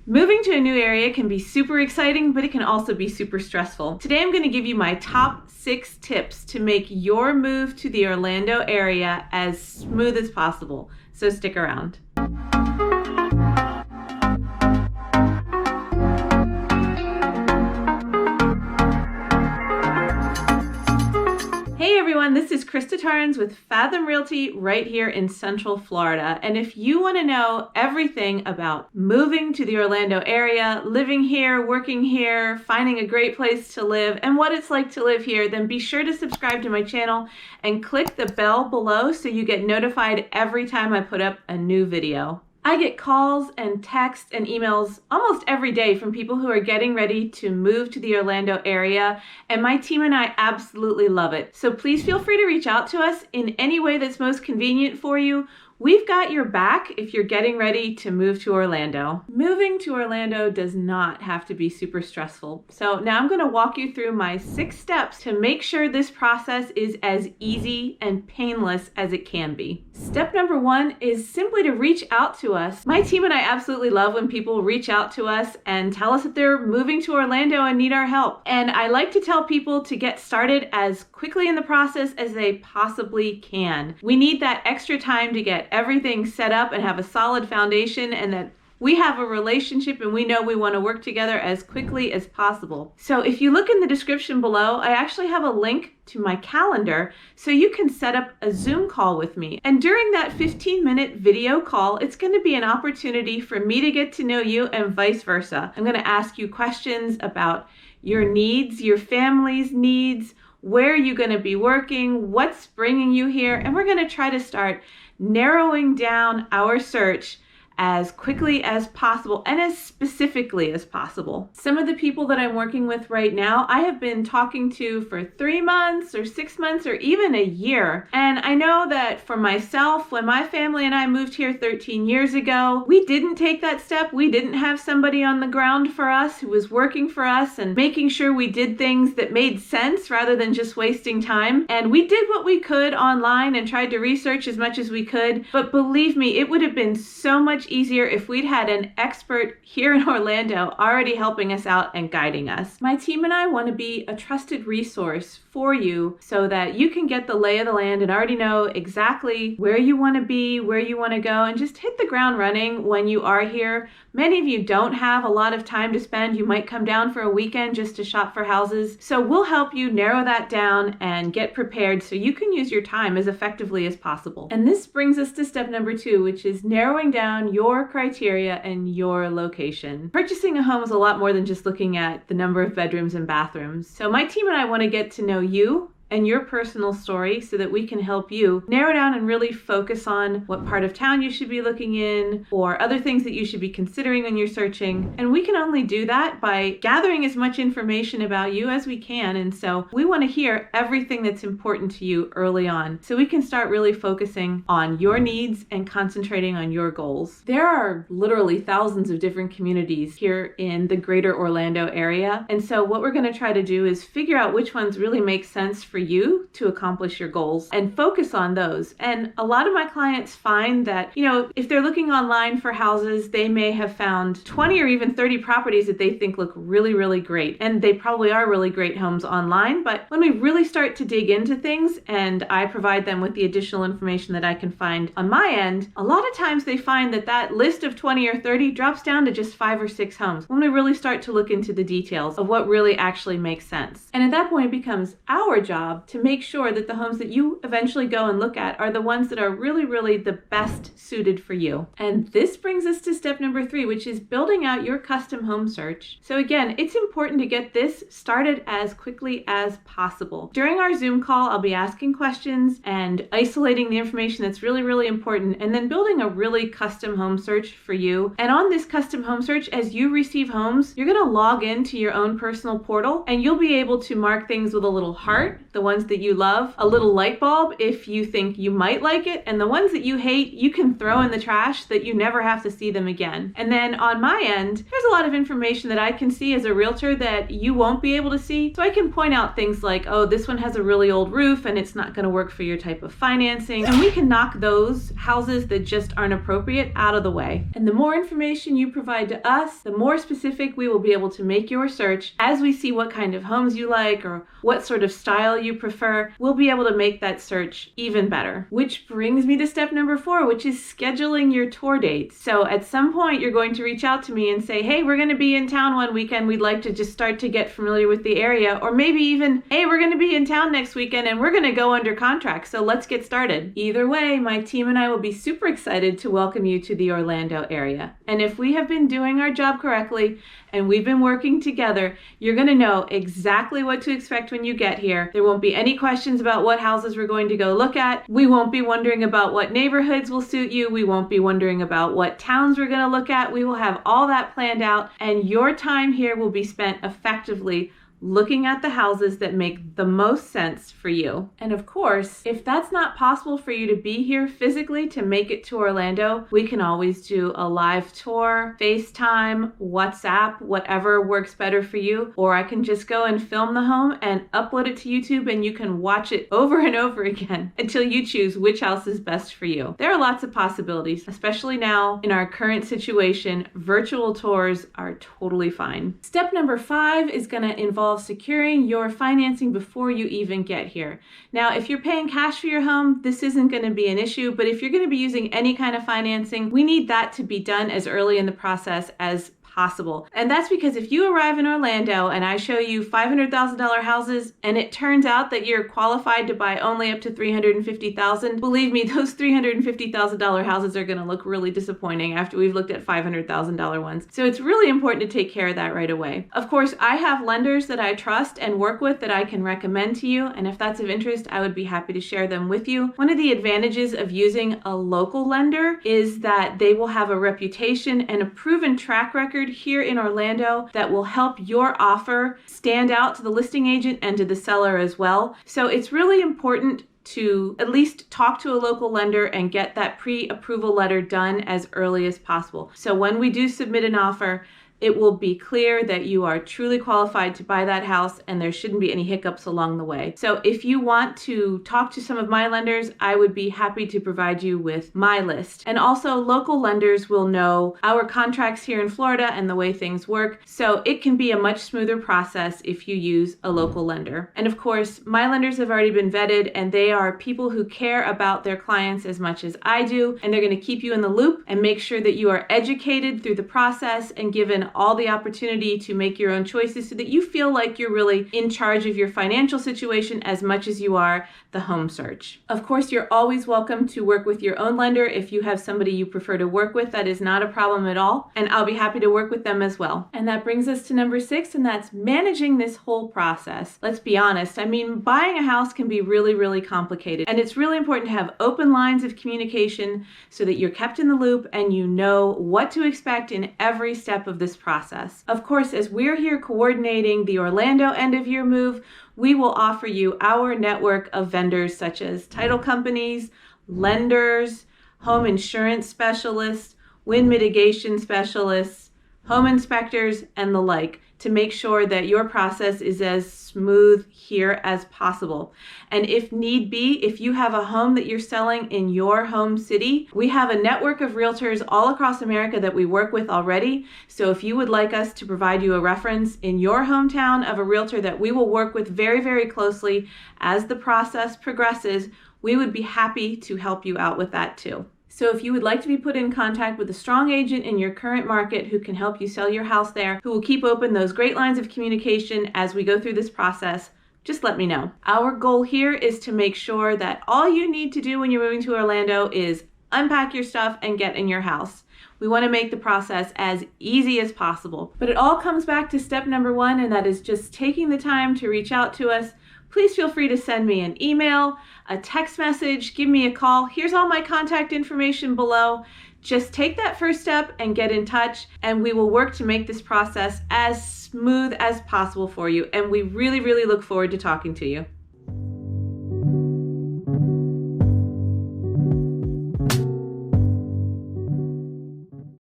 Moving to a new area can be super exciting, but it can also be super stressful. Today I'm going to give you my top 6 tips to make your move to the Orlando area as smooth as possible. So stick around. Hey everyone, this is Krista with Fathom Realty right here in Central Florida. And if you want to know everything about moving to the Orlando area, living here, working here, finding a great place to live, and what it's like to live here, then be sure to subscribe to my channel and click the bell below so you get notified every time I put up a new video. I get calls and texts and emails almost every day from people who are getting ready to move to the Orlando area, and my team and I absolutely love it. So please feel free to reach out to us in any way that's most convenient for you. We've got your back if you're getting ready to move to Orlando. Moving to Orlando does not have to be super stressful. So now I'm going to walk you through my 6 steps to make sure this process is as easy and painless as it can be. Step number 1 is simply to reach out to us. My team and I absolutely love when people reach out to us and tell us that they're moving to Orlando and need our help. And I like to tell people to get started as quickly in the process as they possibly can. We need that extra time to get everything set up and have a solid foundation, and that we have a relationship and we know we want to work together as quickly as possible. So if you look in the description below, I actually have a link to my calendar so you can set up a Zoom call with me. And during that 15-minute video call, it's going to be an opportunity for me to get to know you and vice versa. I'm going to ask you questions about your needs, your family's needs, where are you going to be working, what's bringing you here, and we're going to try to start narrowing down our search as quickly as possible and as specifically as possible. Some of the people that I'm working with right now, I have been talking to for 3 months or 6 months or even a year. And I know that for myself, when my family and I moved here 13 years ago, we didn't take that step. We didn't have somebody on the ground for us who was working for us and making sure we did things that made sense rather than just wasting time. And we did what we could online and tried to research as much as we could. But believe me, it would have been so much easier if we'd had an expert here in Orlando already helping us out and guiding us. My team and I want to be a trusted resource for you so that you can get the lay of the land and already know exactly where you want to be, where you want to go, and just hit the ground running when you are here. Many of you don't have a lot of time to spend. You might come down for a weekend just to shop for houses. So we'll help you narrow that down and get prepared so you can use your time as effectively as possible. And this brings us to step number 2, which is narrowing down your criteria and your location. Purchasing a home is a lot more than just looking at the number of bedrooms and bathrooms. So my team and I want to get to know you and your personal story so that we can help you narrow down and really focus on what part of town you should be looking in or other things that you should be considering when you're searching. And we can only do that by gathering as much information about you as we can. And so we want to hear everything that's important to you early on so we can start really focusing on your needs and concentrating on your goals. There are literally thousands of different communities here in the greater Orlando area. And so what we're going to try to do is figure out which ones really make sense for you to accomplish your goals and focus on those. And a lot of my clients find that, if they're looking online for houses, they may have found 20 or even 30 properties that they think look really, really great. And they probably are really great homes online. But when we really start to dig into things and I provide them with the additional information that I can find on my end, a lot of times they find that that list of 20 or 30 drops down to just 5 or 6 homes when we really start to look into the details of what really actually makes sense. And at that point, it becomes our job to make sure that the homes that you eventually go and look at are the ones that are really, really the best suited for you. And this brings us to step number 3, which is building out your custom home search. So again, it's important to get this started as quickly as possible. During our Zoom call, I'll be asking questions and isolating the information that's really, really important, and then building a really custom home search for you. And on this custom home search, as you receive homes, you're going to log into your own personal portal and you'll be able to mark things with a little heart, the ones that you love, a little light bulb if you think you might like it, and the ones that you hate, you can throw in the trash so that you never have to see them again. And then on my end, there's a lot of information that I can see as a realtor that you won't be able to see. So I can point out things like, oh, this one has a really old roof and it's not going to work for your type of financing. And we can knock those houses that just aren't appropriate out of the way. And the more information you provide to us, the more specific we will be able to make your search. As we see what kind of homes you like or what sort of style you prefer, we'll be able to make that search even better. Which brings me to step number 4, which is scheduling your tour dates. So at some point, you're going to reach out to me and say, hey, we're going to be in town one weekend. We'd like to just start to get familiar with the area. Or maybe even, hey, we're going to be in town next weekend and we're going to go under contract. So let's get started. Either way, my team and I will be super excited to welcome you to the Orlando area. And if we have been doing our job correctly and we've been working together, you're going to know exactly what to expect when you get here. There won't be any questions about what houses we're going to go look at. We won't be wondering about what neighborhoods will suit you. We won't be wondering about what towns we're going to look at. We will have all that planned out, and your time here will be spent effectively looking at the houses that make the most sense for you. And of course, if that's not possible for you to be here physically to make it to Orlando, we can always do a live tour, FaceTime, WhatsApp, whatever works better for you. Or I can just go and film the home and upload it to YouTube and you can watch it over and over again until you choose which house is best for you. There are lots of possibilities, especially now in our current situation. Virtual tours are totally fine. Step number 5 is going to involve securing your financing before you even get here. Now, if you're paying cash for your home, this isn't going to be an issue, but if you're going to be using any kind of financing, we need that to be done as early in the process as possible. And that's because if you arrive in Orlando and I show you $500,000 houses and it turns out that you're qualified to buy only up to $350,000, believe me, those $350,000 houses are going to look really disappointing after we've looked at $500,000 ones. So it's really important to take care of that right away. Of course, I have lenders that I trust and work with that I can recommend to you, and if that's of interest, I would be happy to share them with you. One of the advantages of using a local lender is that they will have a reputation and a proven track record here in Orlando that will help your offer stand out to the listing agent and to the seller as well. So it's really important to at least talk to a local lender and get that pre-approval letter done as early as possible. So when we do submit an offer, it will be clear that you are truly qualified to buy that house and there shouldn't be any hiccups along the way. So if you want to talk to some of my lenders, I would be happy to provide you with my list. And also local lenders will know our contracts here in Florida and the way things work. So it can be a much smoother process if you use a local lender. And of course, my lenders have already been vetted and they are people who care about their clients as much as I do. And they're going to keep you in the loop and make sure that you are educated through the process and given all the opportunity to make your own choices so that you feel like you're really in charge of your financial situation as much as you are the home search. Of course, you're always welcome to work with your own lender. If you have somebody you prefer to work with, that is not a problem at all. And I'll be happy to work with them as well. And that brings us to number 6, and that's managing this whole process. Let's be honest. I mean, buying a house can be really, really complicated. And it's really important to have open lines of communication so that you're kept in the loop and you know what to expect in every step of this process. Of course, as we're here coordinating the Orlando end of your move, we will offer you our network of vendors such as title companies, lenders, home insurance specialists, wind mitigation specialists, home inspectors, and the like to make sure that your process is as smooth here as possible. And if need be, if you have a home that you're selling in your home city, we have a network of realtors all across America that we work with already. So if you would like us to provide you a reference in your hometown of a realtor that we will work with very, very closely as the process progresses, we would be happy to help you out with that too. So if you would like to be put in contact with a strong agent in your current market who can help you sell your house there, who will keep open those great lines of communication as we go through this process, just let me know. Our goal here is to make sure that all you need to do when you're moving to Orlando is unpack your stuff and get in your house. We want to make the process as easy as possible. But it all comes back to step number 1, and that is just taking the time to reach out to us. Please feel free to send me an email, a text message, give me a call. Here's all my contact information below. Just take that first step and get in touch, and we will work to make this process as smooth as possible for you. And we really, really look forward to talking to you.